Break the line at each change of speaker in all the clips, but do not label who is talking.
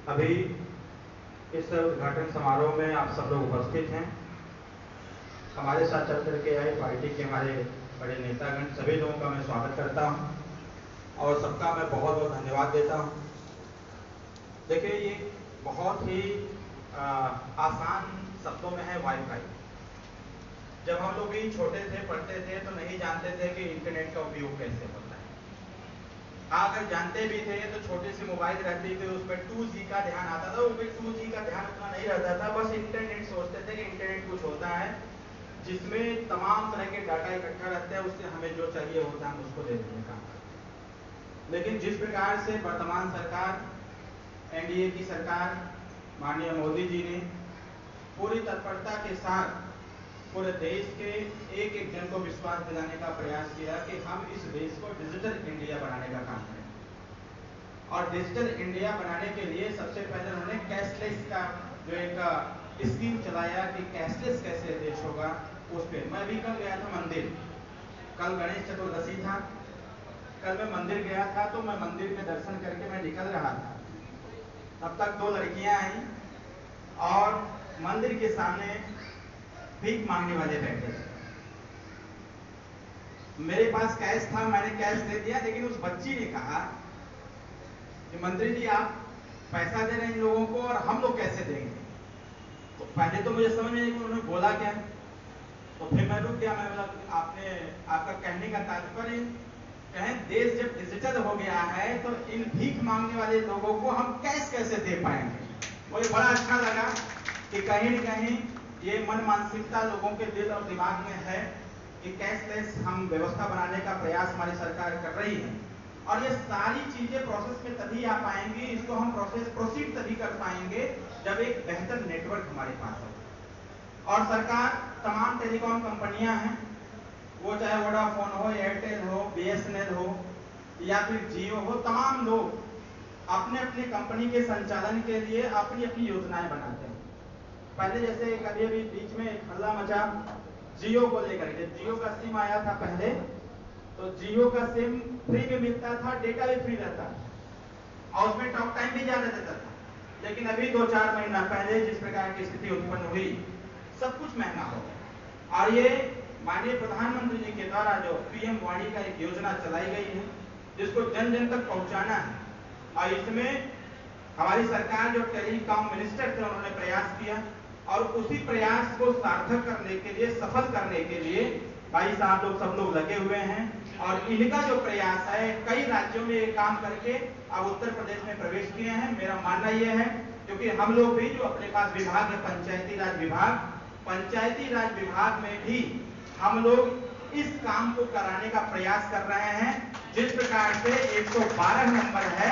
अभी इस उद्घाटन समारोह में आप सब लोग उपस्थित हैं। हमारे साथ चल करके आए पार्टी के हमारे बड़े नेतागण, सभी लोगों का मैं स्वागत करता हूं और सबका मैं बहुत बहुत धन्यवाद देता हूं। देखिए, ये बहुत ही आसान शब्दों में है वाईफाई। जब हम लोग भी छोटे थे, पढ़ते थे, तो नहीं जानते थे कि इंटरनेट का उपयोग कैसे होता है। अगर जानते भी थे तो छोटे से मोबाइल रहती थी, उसमें 2G का ध्यान आता था। उसमें 2G का ध्यान उतना नहीं रहता था, बस इंटरनेट सोचते थे कि इंटरनेट कुछ होता है जिसमें तमाम तरह के डाटा इकट्ठा रहते हैं, उससे हमें जो चाहिए होता है हम उसको दे देने का। लेकिन जिस प्रकार से वर्तमान सरकार, एनडीए की सरकार, माननीय मोदी जी ने पूरी तत्परता के साथ पूरे देश के एक एक जन को विश्वास दिलाने का प्रयास किया कि हम इस देश को डिजिटल इंडिया बनाने का काम करें। और डिजिटल इंडिया बनाने के लिए सबसे पहले उन्होंने कैशलेस का जो एक स्कीम चलाया कि कैशलेस कैसे देश होगा, उस पर मैं भी कल गया था मंदिर। कल गणेश चतुर्दशी था। कल मैं मंदिर गया था, तो मैं मंदिर में दर्शन करके मैं निकल रहा था, तब तक दो लड़कियां आई और मंदिर के सामने भीख मांगने वाले बैठे थे। मेरे पास कैश था, मैंने कैश दे दिया, लेकिन उस बच्ची ने कहा कि मंत्री जी आप पैसा दे रहे हैं इन लोगों को और हम लोग कैसे देंगे। तो पहले तो मुझे समझ नहीं आया कि उन्होंने बोला क्या, तो फिर मैं रुक गया। मैं बोला आपने, आपका कहने का तात्पर्य कहें देश जब डिजिटल हो गया है तो इन भीख मांगने वाले लोगों को हम कैश कैसे दे पाएंगे। मुझे बड़ा अच्छा लगा कि कहीं न कहीं ये मन मानसिकता लोगों के दिल और दिमाग में है कि कैशलेस हम व्यवस्था बनाने का प्रयास हमारी सरकार कर रही है। और ये सारी चीजें प्रोसेस में तभी आ पाएंगी, इसको हम प्रोसीड तभी कर पाएंगे जब एक बेहतर नेटवर्क हमारे पास हो। और सरकार, तमाम टेलीकॉम कंपनियां हैं, वो चाहे वोडाफोन हो, एयरटेल हो, BSNL हो या फिर जियो हो, तमाम लोग अपने अपने कंपनी के संचालन के लिए अपनी अपनी योजनाएं बनाते हैं। पहले जैसे कभी भी बीच में हल्ला मचा जियो को लेकर के, जियो का सिम आया था पहले, तो जियो का सिम फ्री में मिलता था, डेटा भी फ्री रहता था और उसमें टॉक टाइम भी ज्यादा देता था। लेकिन अभी 2-4 महीना पहले जिस प्रकार की स्थिति उत्पन्न हुई, सब कुछ महंगा हो गया। और ये माननीय प्रधानमंत्री जी के द्वारा जो PM वाणी का एक योजना चलाई गई है, जिसको जन जन तक पहुंचाना है, और इसमें हमारी सरकार जो टेलीकॉम मिनिस्टर थे उन्होंने प्रयास किया और उसी प्रयास को सार्थक करने के लिए, सफल करने के लिए भाई साहब लोग सब लोग लगे हुए हैं। और इनका जो प्रयास है, कई राज्यों में ये काम करके अब उत्तर प्रदेश में प्रवेश किए हैं। मेरा मानना यह है, क्योंकि हम लोग भी जो अपने पास विभाग है पंचायती राज विभाग, पंचायती राज विभाग में भी हम लोग इस काम को कराने का प्रयास कर रहे हैं। जिस प्रकार से 112 नंबर है,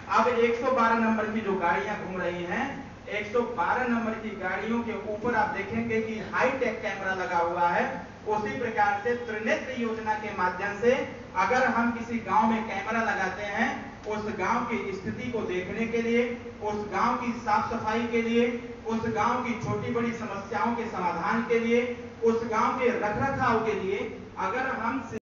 अब 112 नंबर की जो गाड़ियां घूम रही हैं, 112 नंबर की गाड़ियों के ऊपर आप देखेंगे कि हाईटेक कैमरा लगा हुआ है। उसी प्रकार से त्रिनेत्र योजना के माध्यम से अगर हम किसी गांव में कैमरा लगाते हैं, उस गांव की स्थिति को देखने के लिए, उस गांव की साफ सफाई के लिए, उस गांव की छोटी बड़ी समस्याओं के समाधान के लिए, उस गांव के रखरखाव के लिए, अगर हम